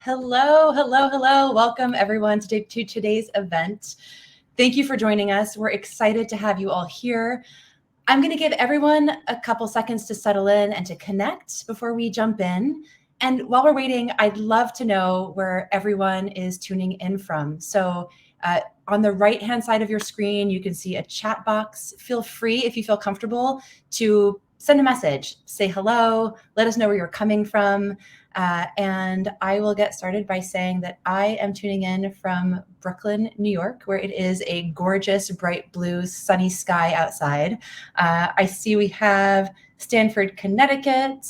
Hello, hello, hello. Welcome everyone to today's event. Thank you for joining us. We're excited to have you all here. I'm going to give everyone a couple seconds to settle in and to connect before we jump in. And while we're waiting, I'd love to know where everyone is tuning in from. So on the right-hand side of your screen, you can see a chat box. Feel free, if you feel comfortable, to send a message, say hello, let us know where you're coming from. And I will get started by saying that I am tuning in from Brooklyn, New York, where it is a gorgeous, bright blue, sunny sky outside. I see we have Stamford, Connecticut.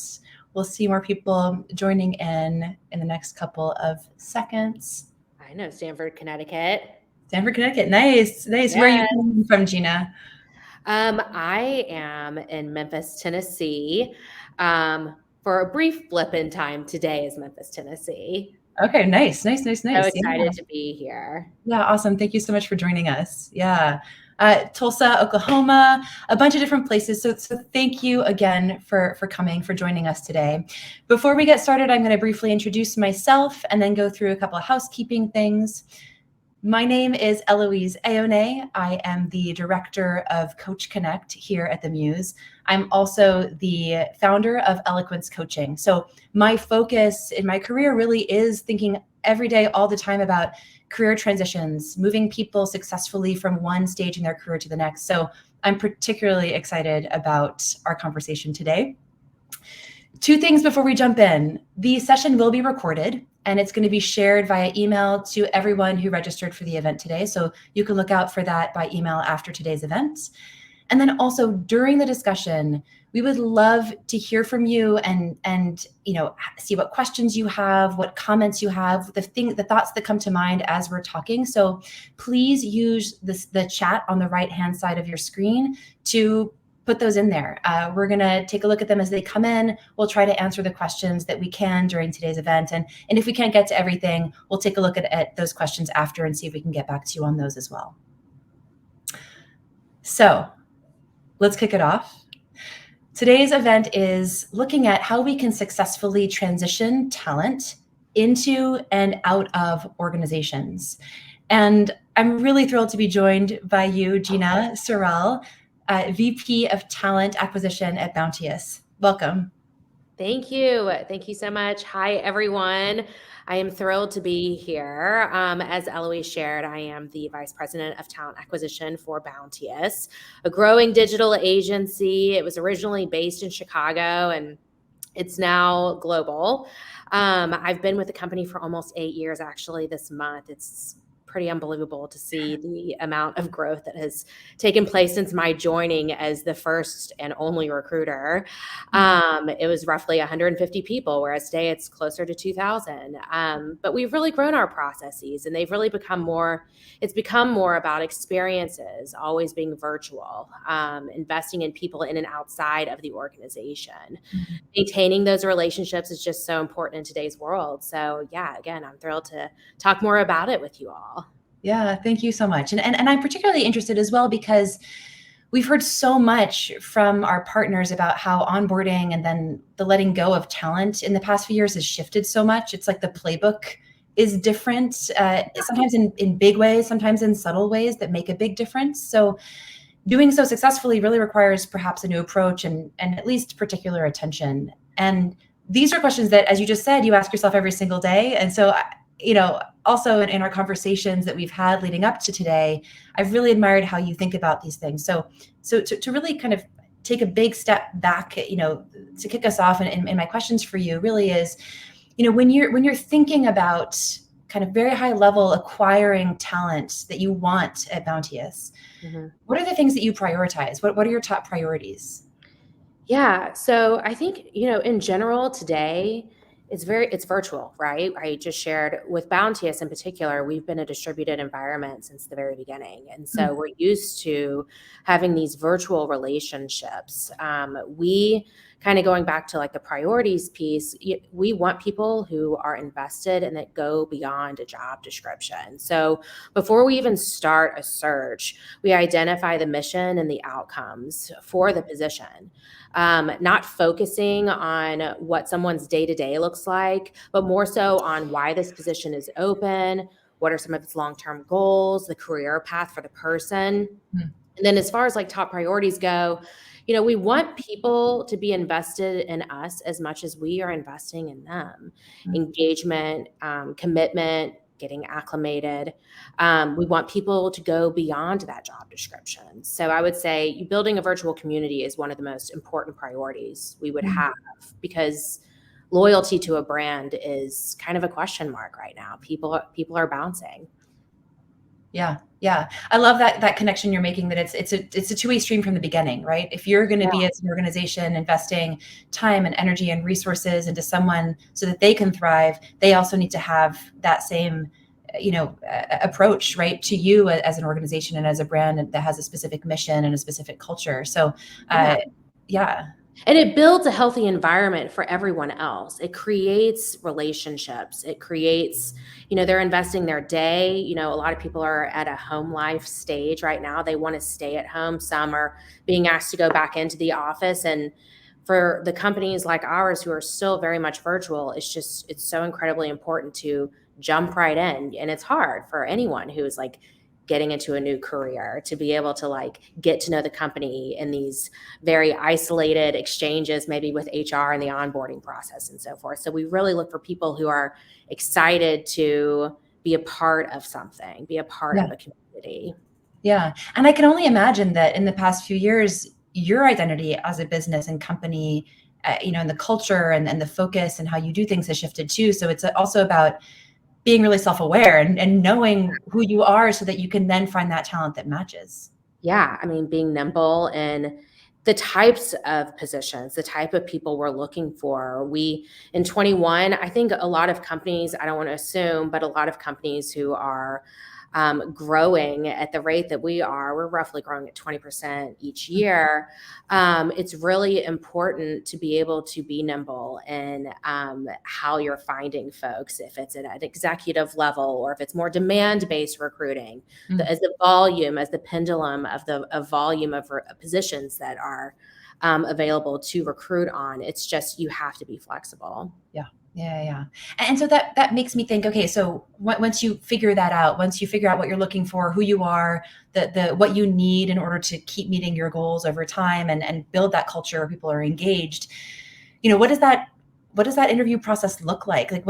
We'll see more people joining in the next couple of seconds. I know Stamford, Connecticut. Stamford, Connecticut. Nice, nice. Yes. Where are you coming from, Gina? I am in Memphis, Tennessee. For a brief blip in time, today is Memphis, Tennessee. Okay, nice, nice, nice, nice. So excited to be here. Yeah, awesome. Thank you so much for joining us. Yeah. Tulsa, Oklahoma, a bunch of different places. So thank you again for coming, for joining us today. Before we get started, I'm going to briefly introduce myself and then go through a couple of housekeeping things. My name is Eloïse Eonnet. I am the director of Coach Connect here at the Muse. I'm also the founder of Eloquence Coaching. So my focus in my career really is thinking every day, all the time about career transitions, moving people successfully from one stage in their career to the next. So I'm particularly excited about our conversation today. Two things before we jump in. The session will be recorded and it's going to be shared via email to everyone who registered for the event today. So you can look out for that by email after today's event. And then also during the discussion, we would love to hear from you and see what questions you have, what comments you have, the thoughts that come to mind as we're talking. So please use the chat on the right-hand side of your screen to put those in there. We're going to take a look at them as they come in. We'll try to answer the questions that we can during today's event. And if we can't get to everything, we'll take a look at those questions after and see if we can get back to you on those as well. So let's kick it off. Today's event is looking at how we can successfully transition talent into and out of organizations. And I'm really thrilled to be joined by you, Gina Sorrels, VP of Talent Acquisition at Bounteous. Welcome. Thank you. Thank you so much. Hi, everyone. I am thrilled to be here. As Eloise shared, I am the Vice President of Talent Acquisition for Bounteous, a growing digital agency. It was originally based in Chicago and it's now global. I've been with the company for almost 8 years, actually, this month. It's pretty unbelievable to see the amount of growth that has taken place since my joining as the first and only recruiter. It was roughly 150 people, whereas today it's closer to 2,000. But we've really grown our processes and they've really become more about experiences, always being virtual, investing in people in and outside of the organization. Mm-hmm. Maintaining those relationships is just so important in today's world. So yeah, again, I'm thrilled to talk more about it with you all. Yeah, thank you so much. And I'm particularly interested as well because we've heard so much from our partners about how onboarding and then the letting go of talent in the past few years has shifted so much. It's like the playbook is different, sometimes in big ways, sometimes in subtle ways that make a big difference. So doing so successfully really requires perhaps a new approach and at least particular attention. And these are questions that, as you just said, you ask yourself every single day. And so, also in our conversations that we've had leading up to today, I've really admired how you think about these things. So to really kind of take a big step back, to kick us off, and my questions for you really is, when you're thinking about kind of very high level acquiring talent that you want at Bounteous, mm-hmm. What are the things that you prioritize? What are your top priorities? Yeah, so I think, in general today, it's virtual, right? I just shared with Bounteous in particular, we've been a distributed environment since the very beginning. And so we're used to having these virtual relationships. We kind of going back to like the priorities piece, we want people who are invested and that go beyond a job description. So before we even start a search, we identify the mission and the outcomes for the position. Not focusing on what someone's day-to-day looks like, but more so on why this position is open, what are some of its long-term goals, the career path for the person. And then as far as like top priorities go, we want people to be invested in us as much as we are investing in them. Engagement, commitment, getting acclimated. We want people to go beyond that job description. So I would say building a virtual community is one of the most important priorities we would have, because loyalty to a brand is kind of a question mark right now. People are bouncing. Yeah. Yeah. I love that connection you're making, that it's a two-way stream from the beginning, right? If you're going to be as an organization investing time and energy and resources into someone so that they can thrive, they also need to have that same, approach, right, to you as an organization and as a brand that has a specific mission and a specific culture. So, yeah. And it builds a healthy environment for everyone else. It creates relationships. It creates, they're investing their day. A lot of people are at a home life stage right now. They want to stay at home. Some are being asked to go back into the office. And for the companies like ours who are still very much virtual, it's so incredibly important to jump right in. And it's hard for anyone who is like getting into a new career to be able to like get to know the company in these very isolated exchanges, maybe with HR and the onboarding process and so forth. So we really look for people who are excited to be a part of something, be a part of a community. Yeah. And I can only imagine that in the past few years, your identity as a business and company, and the culture and the focus and how you do things has shifted too. So it's also about being really self-aware and knowing who you are so that you can then find that talent that matches. Yeah. I mean, being nimble in the types of positions, the type of people we're looking for. In 21, I think a lot of companies, I don't want to assume, but a lot of companies who are growing at the rate that we are, we're roughly growing at 20% each year. It's really important to be able to be nimble in how you're finding folks, if it's at an executive level or if it's more demand-based recruiting, as the pendulum of volume of positions that are available to recruit on. It's just, you have to be flexible. Yeah. Yeah. And so that makes me think, okay, so once you figure that out, once you figure out what you're looking for, who you are, what you need in order to keep meeting your goals over time and build that culture where people are engaged, what does that interview process look like? Like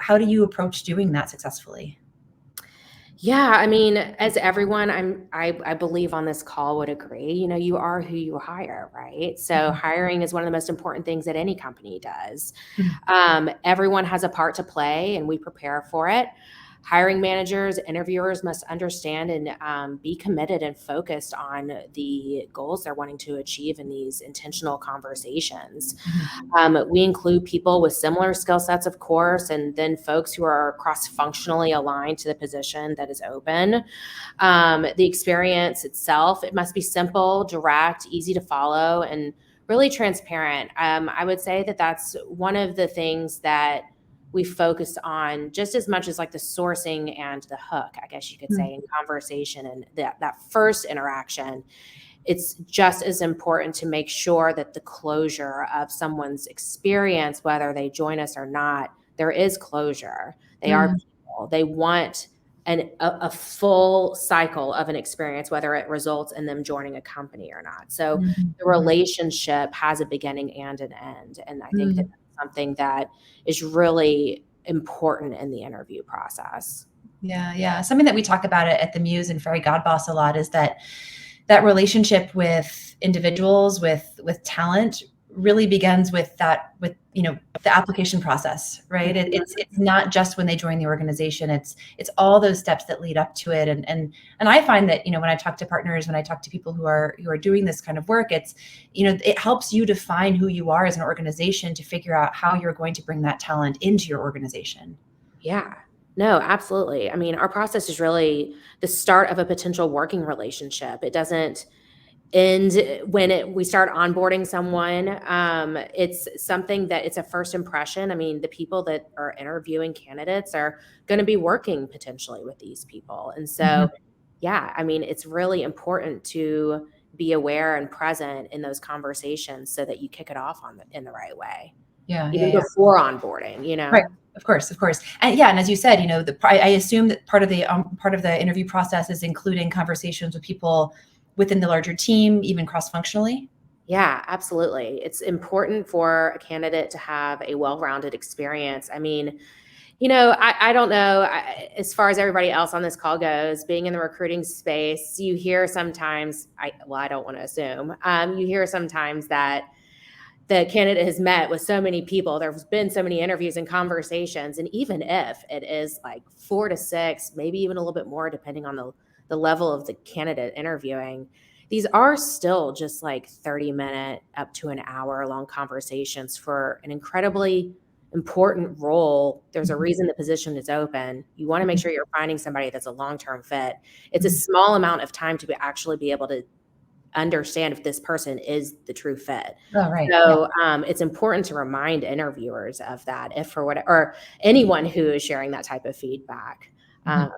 how do you approach doing that successfully? Yeah, I mean, as everyone I believe on this call would agree, you are who you hire, right? So hiring is one of the most important things that any company does. Everyone has a part to play, and we prepare for it. Hiring managers, interviewers must understand and be committed and focused on the goals they're wanting to achieve in these intentional conversations. We include people with similar skill sets, of course, and then folks who are cross-functionally aligned to the position that is open. The experience itself, it must be simple, direct, easy to follow, and really transparent. I would say that that's one of the things that we focus on just as much as like the sourcing and the hook, I guess you could say, in conversation and that first interaction. It's just as important to make sure that the closure of someone's experience, whether they join us or not, there is closure. They are people. They want a full cycle of an experience, whether it results in them joining a company or not. So the relationship has a beginning and an end. And I think that's something that is really important in the interview process. Yeah. Something that we talk about at the Muse and Fairy God Boss a lot is that relationship with individuals, with talent, really begins with the application process, right? It's not just when they join the organization. It's all those steps that lead up to it. And I find that, when I talk to partners, when I talk to people who are doing this kind of work, it's, it helps you define who you are as an organization to figure out how you're going to bring that talent into your organization. Yeah. No, absolutely. I mean, our process is really the start of a potential working relationship. And when we start onboarding someone, it's something that it's a first impression. I mean, the people that are interviewing candidates are going to be working potentially with these people. And so, yeah, I mean, it's really important to be aware and present in those conversations so that you kick it off in the right way. Yeah, Even yeah. before onboarding, Right. Of course. And yeah, and as you said, I assume that part of the interview process is including conversations with people within the larger team, even cross-functionally. Yeah, absolutely. It's important for a candidate to have a well-rounded experience. I mean, I don't know, as far as everybody else on this call goes, being in the recruiting space, you hear sometimes, I don't want to assume, you hear sometimes that the candidate has met with so many people, there's been so many interviews and conversations, and even if it is like 4 to 6, maybe even a little bit more, depending on the level of the candidate interviewing, these are still just like 30-minute up to an hour long conversations for an incredibly important role. There's a reason the position is open. You want to make sure you're finding somebody that's a long-term fit. It's a small amount of time to actually be able to understand if this person is the true fit. Oh, right. So it's important to remind interviewers of that, if for what, or anyone who is sharing that type of feedback. So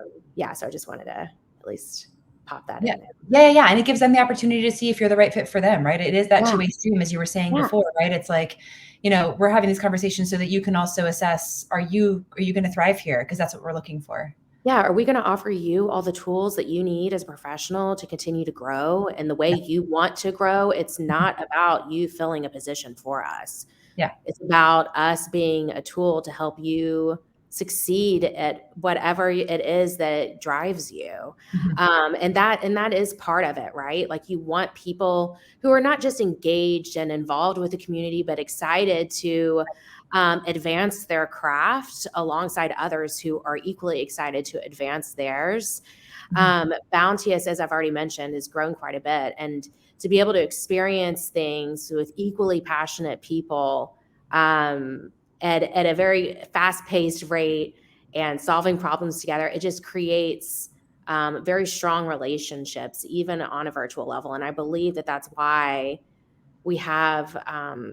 I just wanted to at least pop that in. Yeah. And it gives them the opportunity to see if you're the right fit for them, right? It is that two-way stream, as you were saying before, right? It's like, we're having these conversations so that you can also assess, are you going to thrive here? Because that's what we're looking for. Yeah. Are we going to offer you all the tools that you need as a professional to continue to grow and the way you want to grow? It's not about you filling a position for us. Yeah. It's about us being a tool to help you succeed at whatever it is that drives you. And that is part of it, right? Like, you want people who are not just engaged and involved with the community, but excited to advance their craft alongside others who are equally excited to advance theirs. Bounteous, as I've already mentioned, has grown quite a bit. And to be able to experience things with equally passionate people at a very fast-paced rate and solving problems together, it just creates very strong relationships, even on a virtual level. And I believe that that's why we have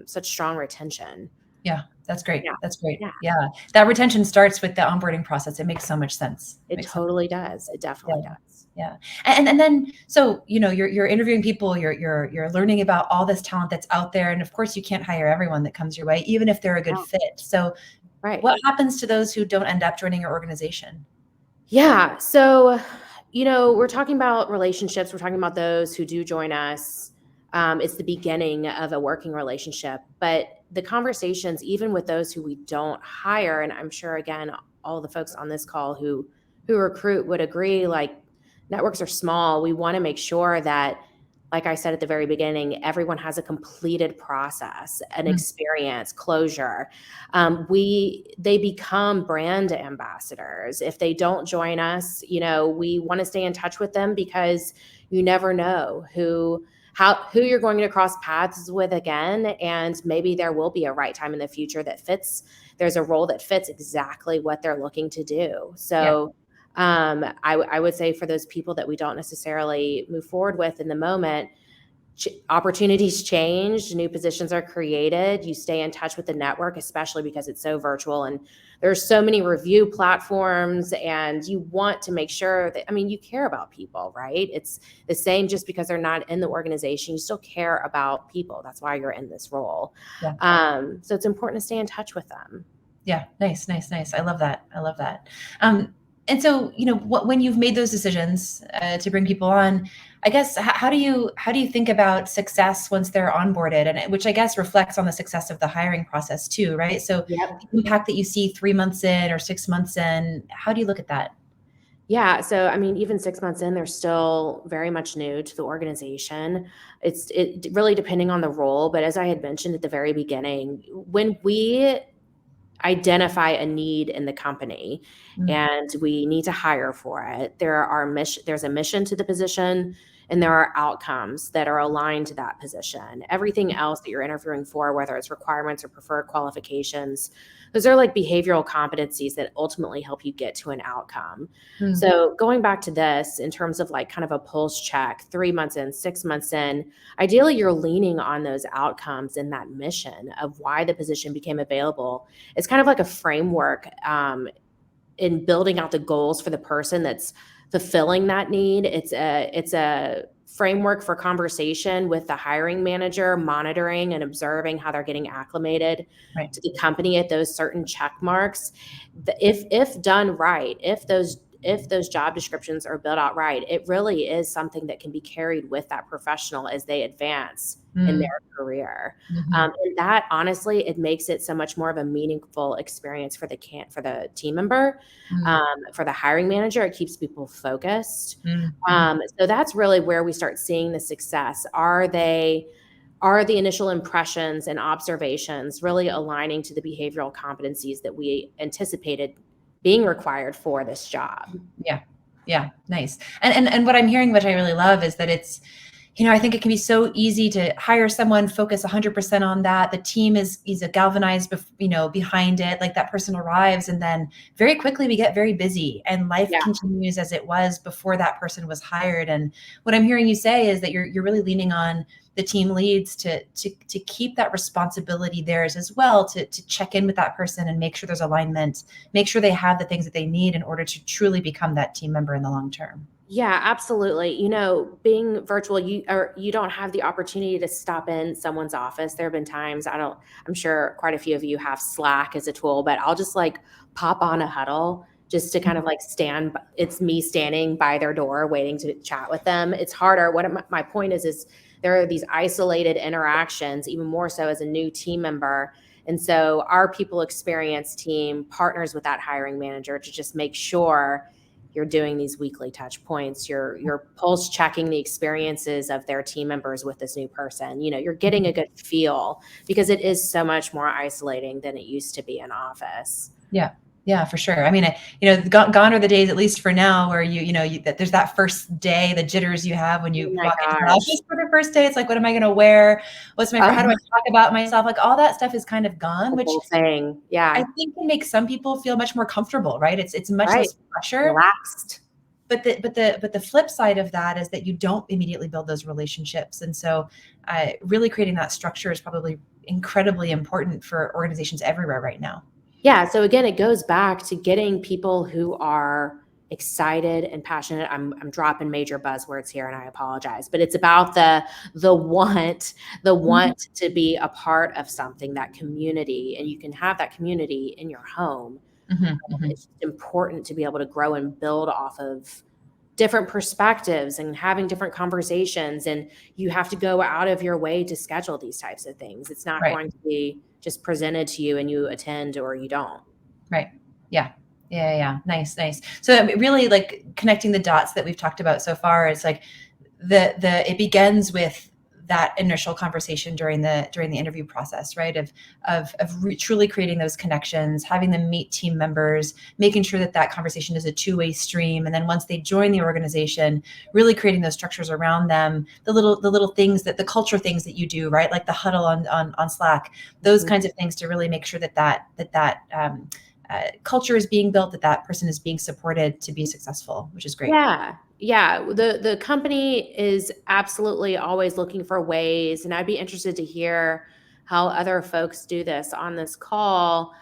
such strong retention. Yeah, that's great. Yeah. That's great. Yeah. That retention starts with the onboarding process. It makes so much sense. It totally does. It definitely does. Yeah. And then, so, you're interviewing people, you're learning about all this talent that's out there. And of course you can't hire everyone that comes your way, even if they're a good fit. So what happens to those who don't end up joining your organization? Yeah. So, we're talking about relationships. We're talking about those who do join us. It's the beginning of a working relationship, but the conversations, even with those who we don't hire, and I'm sure, again, all the folks on this call who recruit would agree, like, networks are small. We want to make sure that, like I said at the very beginning, everyone has a completed process, an experience, closure. They become brand ambassadors. If they don't join us, we want to stay in touch with them, because you never know who you're going to cross paths with again. And maybe there will be a right time in the future that fits. There's a role that fits exactly what they're looking to do. So I would say, for those people that we don't necessarily move forward with in the moment, opportunities change, new positions are created. You stay in touch with the network, especially because it's so virtual, and there's so many review platforms, and you want to make sure that, you care about people, right? It's the same, just because they're not in the organization, you still care about people. That's why you're in this role. So it's important to stay in touch with them. Yeah. Nice. I love that. And so, when you've made those decisions to bring people on, I guess, how do you think about success once they're onboarded, and which I guess reflects on the success of the hiring process too, right? So the impact that you see 3 months in or 6 months in, how do you look at that? Yeah. So, even 6 months in, they're still very much new to the organization. It really depending on the role. But as I had mentioned at the very beginning, when we identify a need in the company and we need to hire for it, there's a mission to the position, and there are outcomes that are aligned to that position. Everything else that you're interviewing for, whether it's requirements or preferred qualifications, those are like behavioral competencies that ultimately help you get to an outcome. So going back to this, in terms of like kind of a pulse check, 3 months in, 6 months in, ideally you're leaning on those outcomes and that mission of why the position became available. It's kind of like a framework in building out the goals for the person that's fulfilling that need. It's a framework for conversation with the hiring manager, monitoring and observing how they're getting acclimated to the company at those certain check marks. If done right, if those job descriptions are built out right, it really is something that can be carried with that professional as they advance in their career. And that, honestly, it makes it so much more of a meaningful experience for the team member, for the hiring manager. It keeps people focused. So that's really where we start seeing the success. Are the initial impressions and observations really aligning to the behavioral competencies that we anticipated being required for this job? Yeah. Nice. And what I'm hearing, which I really love, is that it's, I think it can be so easy to hire someone, focus 100% on that. The team is galvanized, behind it. Like that person arrives, and then very quickly we get very busy, and life continues as it was before that person was hired. And what I'm hearing you say is that you're really leaning on the team leads to keep that responsibility theirs as well, to check in with that person and make sure there's alignment, make sure they have the things that they need in order to truly become that team member in the long term. Yeah, absolutely. Being virtual, you don't have the opportunity to stop in someone's office. There have been times, I'm sure quite a few of you have Slack as a tool, but I'll just like pop on a huddle just to kind of like it's me standing by their door waiting to chat with them. It's harder. My point is there are these isolated interactions, even more so as a new team member. And so our people experience team partners with that hiring manager to just make sure you're doing these weekly touch points. You're pulse checking the experiences of their team members with this new person. You're getting a good feel, because it is so much more isolating than it used to be in office. Yeah, for sure. I mean, gone are the days, at least for now, where that there's that first day, the jitters you have when you walk into the office for the first day. It's like, what am I going to wear? How do I talk about myself? Like all that stuff is kind of gone, which I think can make some people feel much more comfortable, right? It's much less pressure, relaxed. But the flip side of that is that you don't immediately build those relationships, and so really creating that structure is probably incredibly important for organizations everywhere right now. Yeah. So again, it goes back to getting people who are excited and passionate. I'm dropping major buzzwords here, and I apologize, but it's about the want to be a part of something, that community, and you can have that community in your home. It's important to be able to grow and build off of different perspectives and having different conversations, and you have to go out of your way to schedule these types of things. It's not going to be just presented to you and you attend or you don't. Right. Yeah. Nice. So really, like, connecting the dots that we've talked about so far, it's like it begins with that initial conversation during the interview process, right? Of truly creating those connections, having them meet team members, making sure that conversation is a two-way stream. And then once they join the organization, really creating those structures around them, the little things, the culture things that you do, right? Like the huddle on Slack, those kinds of things, to really make sure that culture is being built, that person is being supported to be successful, which is great. Yeah. The company is absolutely always looking for ways, and I'd be interested to hear how other folks do this on this call,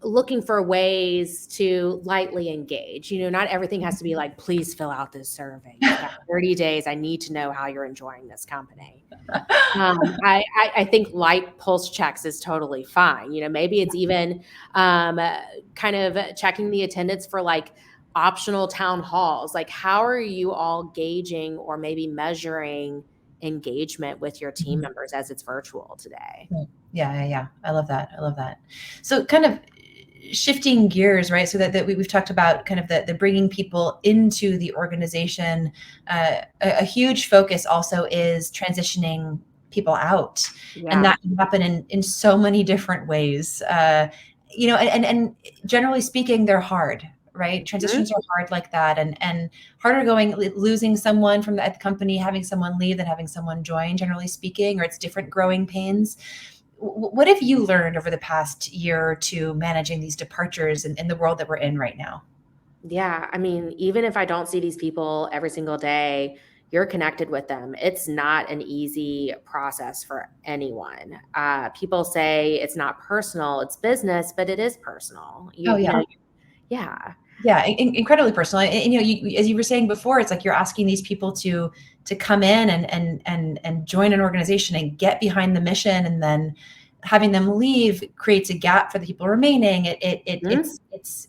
looking for ways to lightly engage. Not everything has to be like, please fill out this survey. You've got 30 days. I need to know how you're enjoying this company. I think light pulse checks is totally fine. Maybe it's even kind of checking the attendance for like optional town halls. Like, how are you all gauging or maybe measuring engagement with your team members as it's virtual today? Yeah. I love that. So kind of shifting gears, right? So that we've talked about kind of the bringing people into the organization. A huge focus also is transitioning people out, and that can happen in so many different ways. And generally speaking, they're hard, right? Transitions are hard like that, and harder going, losing someone from the company, having someone leave than having someone join, generally speaking, or it's different growing pains. What have you learned over the past year or two managing these departures in the world that we're in right now? Yeah, I mean, even if I don't see these people every single day, you're connected with them. It's not an easy process for anyone. People say it's not personal, it's business, but it is personal. Oh You yeah. know, yeah. Yeah, incredibly personal. And, you know, as you were saying before, it's like you're asking these people to come in and join an organization and get behind the mission, and then having them leave creates a gap for the people remaining. Mhm.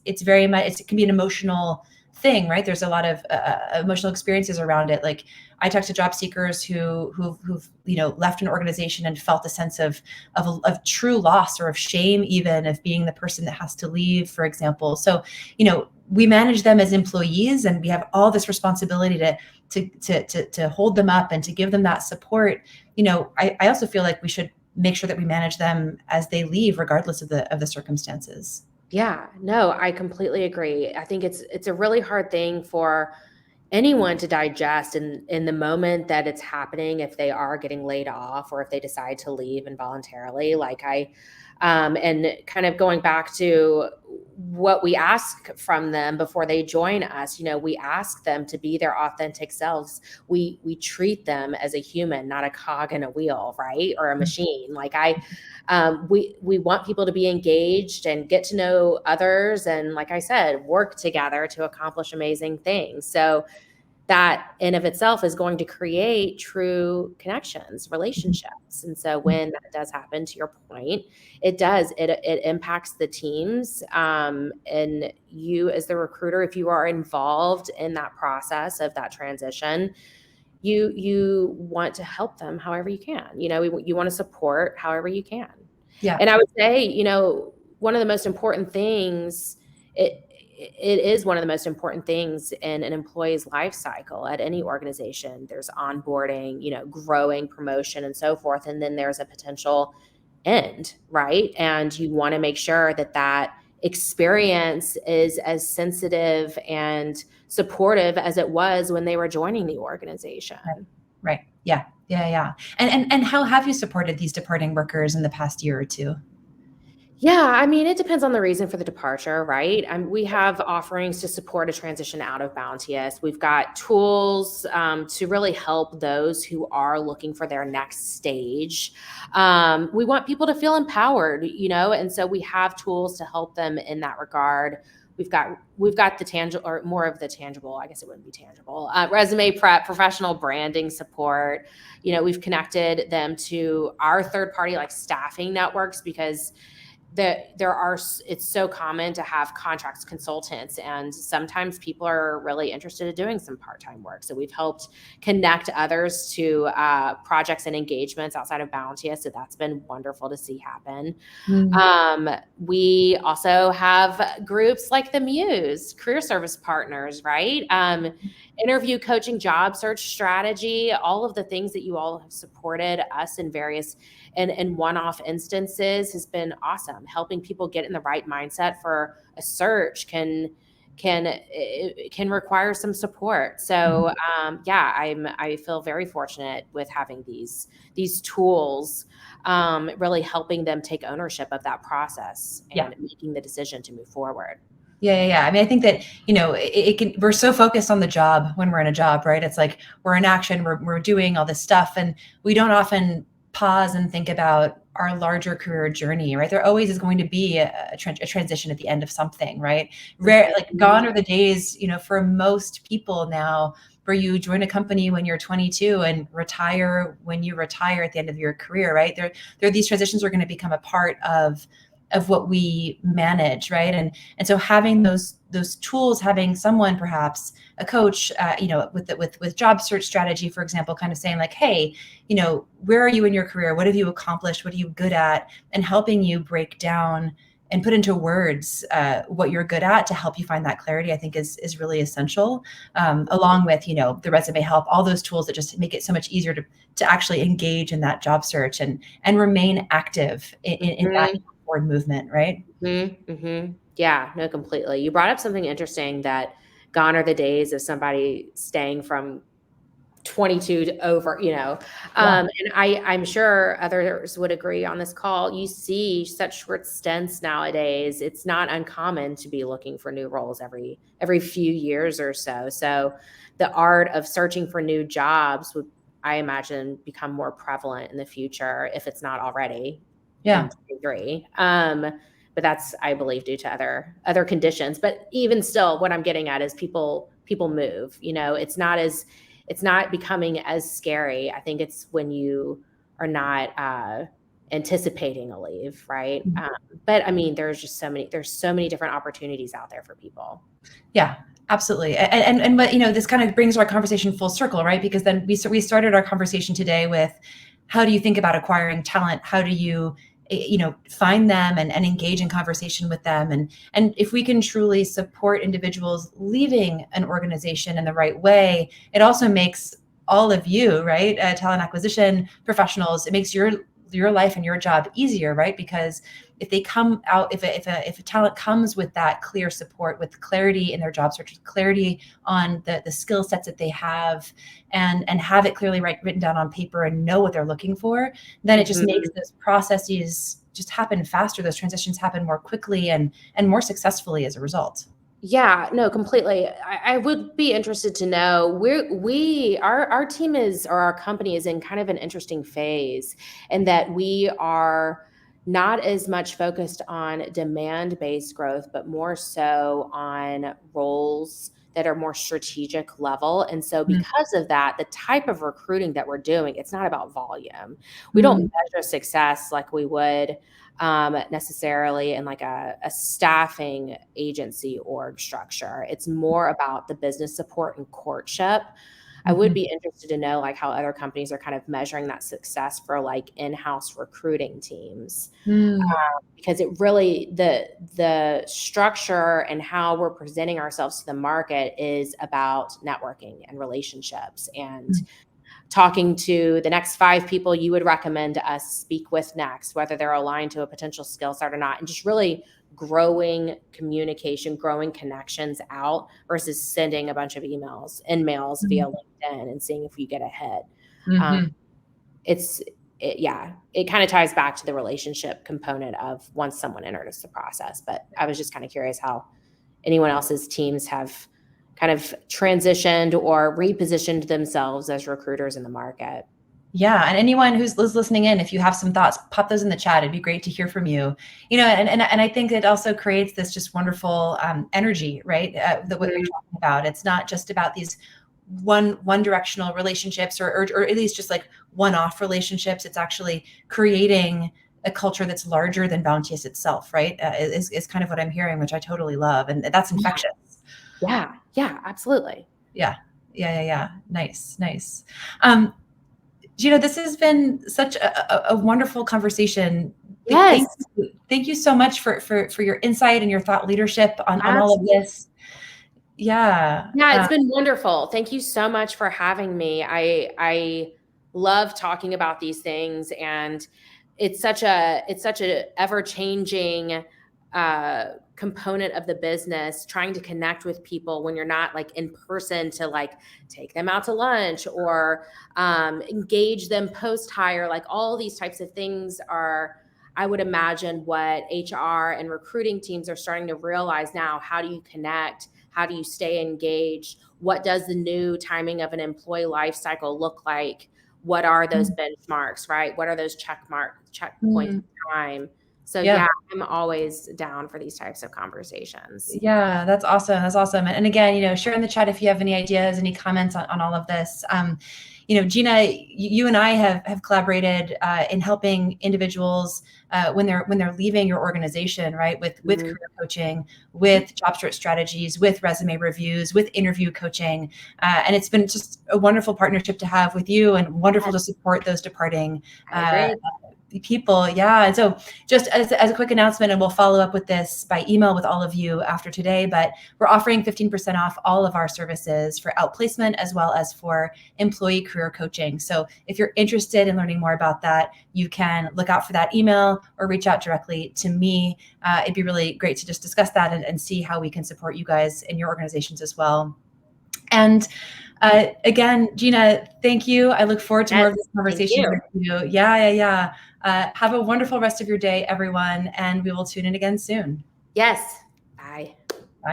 It's very much, it can be an emotional thing, right? There's a lot of emotional experiences around it. Like I talk to job seekers who've left an organization and felt a sense of true loss or of shame, even of being the person that has to leave, for example. So we manage them as employees, and we have all this responsibility to hold them up and to give them that support. I also feel like we should make sure that we manage them as they leave, regardless of the circumstances. Yeah, no, I completely agree. I think it's a really hard thing for anyone to digest in the moment that it's happening, if they are getting laid off or if they decide to leave involuntarily. And kind of going back to what we ask from them before they join us, we ask them to be their authentic selves. We treat them as a human, not a cog in a wheel, right? Or a machine. We want people to be engaged and get to know others, and like I said, work together to accomplish amazing things. So that in of itself is going to create true connections, relationships. And so when that does happen, to your point, it impacts the teams. And you as the recruiter, if you are involved in that process of that transition, you want to help them however you can. You want to support however you can. Yeah. And I would say, one of the most important things, it is one of the most important things in an employee's life cycle at any organization. There's onboarding, growing, promotion, and so forth. And then there's a potential end, right? And you want to make sure that that experience is as sensitive and supportive as it was when they were joining the organization. Right. Yeah. And how have you supported these departing workers in the past year or two? Yeah, I mean, it depends on the reason for the departure, right? We have offerings to support a transition out of Bounteous. We've got tools to really help those who are looking for their next stage. We want people to feel empowered, and so we have tools to help them in that regard. We've got the tangible, or more of the tangible, I guess it wouldn't be tangible, resume prep, professional branding support. We've connected them to our third party staffing networks, because it's so common to have contracts consultants, and sometimes people are really interested in doing some part-time work. So we've helped connect others to projects and engagements outside of Bounteous. So that's been wonderful to see happen. We also have groups like the Muse, career service partners, right? Interview coaching, job search strategy, all of the things that you all have supported us in various and one-off instances has been awesome. Helping people get in the right mindset for a search can require some support. So I feel very fortunate with having these tools, really helping them take ownership of that process and making the decision to move forward. Yeah. I mean, I think that, we're so focused on the job when we're in a job, right? It's like we're in action, we're doing all this stuff, and we don't often pause and think about our larger career journey, right? There always is going to be a transition at the end of something, right? Gone are the days, for most people now, where you join a company when you're 22 and retire when you retire at the end of your career, right? There these transitions are going to become a part of what we manage, right? And so having those tools, having someone, perhaps a coach, with job search strategy, for example, kind of saying like, hey, where are you in your career? What have you accomplished? What are you good at? And helping you break down and put into words what you're good at to help you find that clarity, I think is really essential. Along with, the resume help, all those tools that just make it so much easier to actually engage in that job search and remain active in that forward movement, right? Yeah, no, completely. You brought up something interesting, that gone are the days of somebody staying from 22 to over, Yeah. and I'm sure others would agree on this call. You see such short stints nowadays. It's not uncommon to be looking for new roles every few years or so. So the art of searching for new jobs would, I imagine, become more prevalent in the future, if it's not already in Yeah. 23. But that's, I believe, due to other conditions. But even still, what I'm getting at is people move. It's not becoming as scary. I think it's when you are not anticipating a leave, right? Mhm. But I mean, there's so many different opportunities out there for people. Yeah, absolutely. And what, this kind of brings our conversation full circle, right? Because then we started our conversation today with, how do you think about acquiring talent? How do you, find them and engage in conversation with them? And if we can truly support individuals leaving an organization in the right way, it also makes all of you, right, talent acquisition professionals, it makes your life and your job easier, right? Because if they come out, if a talent comes with that clear support, with clarity in their job search, clarity on the skill sets that they have, and have it clearly written down on paper and know what they're looking for, then it just makes those processes just happen faster. Those transitions happen more quickly and more successfully as a result. Yeah, no, completely. I would be interested to know, our team is, or our company is in kind of an interesting phase, and that we are not as much focused on demand-based growth, but more so on roles that are more strategic level. And so because of that, the type of recruiting that we're doing, it's not about volume. We don't measure success like we would necessarily in like a staffing agency org structure. It's more about the business support and courtship. I would be interested to know like how other companies are kind of measuring that success for like in-house recruiting teams. Because it really, the structure and how we're presenting ourselves to the market is about networking and relationships, and talking to the next 5 people you would recommend to us speak with next, whether they're aligned to a potential skill set or not, and just really growing communication, growing connections out versus sending a bunch of emails and mails via LinkedIn and seeing if you get a hit. It kind of ties back to the relationship component of once someone enters the process. But I was just kind of curious how anyone else's teams have kind of transitioned or repositioned themselves as recruiters in the market. Yeah, and anyone who's listening in, if you have some thoughts, pop those in the chat. It'd be great to hear from you. And I think it also creates this just wonderful energy, right? That what you're talking about. It's not just about these one directional relationships, or at least just like one-off relationships. It's actually creating a culture that's larger than Bounteous itself, right? Is kind of what I'm hearing, which I totally love, and that's infectious. Yeah, absolutely. Yeah. Nice. Gina, this has been such a wonderful conversation. Yes. Thank you so much for your insight and your thought leadership on all of this. Yeah. Yeah, it's been wonderful. Thank you so much for having me. I love talking about these things, and it's such a ever-changing component of the business, trying to connect with people when you're not like in person to like take them out to lunch or engage them post-hire. Like all these types of things are, I would imagine, what HR and recruiting teams are starting to realize now. How do you connect? How do you stay engaged? What does the new timing of an employee life cycle look like? What are those benchmarks, right? What are those checkpoints of time? So yeah, I'm always down for these types of conversations. Yeah, that's awesome. And again, share in the chat if you have any ideas, any comments on all of this. Gina, you and I have collaborated in helping individuals when they're leaving your organization, right? With career coaching, with job search strategies, with resume reviews, with interview coaching, and it's been just a wonderful partnership to have with you, and wonderful to support those departing people. Yeah. And so just as a quick announcement, and we'll follow up with this by email with all of you after today, but we're offering 15% off all of our services for outplacement as well as for employee career coaching. So if you're interested in learning more about that, you can look out for that email or reach out directly to me. It'd be really great to just discuss that and see how we can support you guys in your organizations as well. And again, Gina, thank you. I look forward to more of these conversations with you. Yeah. Have a wonderful rest of your day, everyone, and we will tune in again soon. Yes. Bye.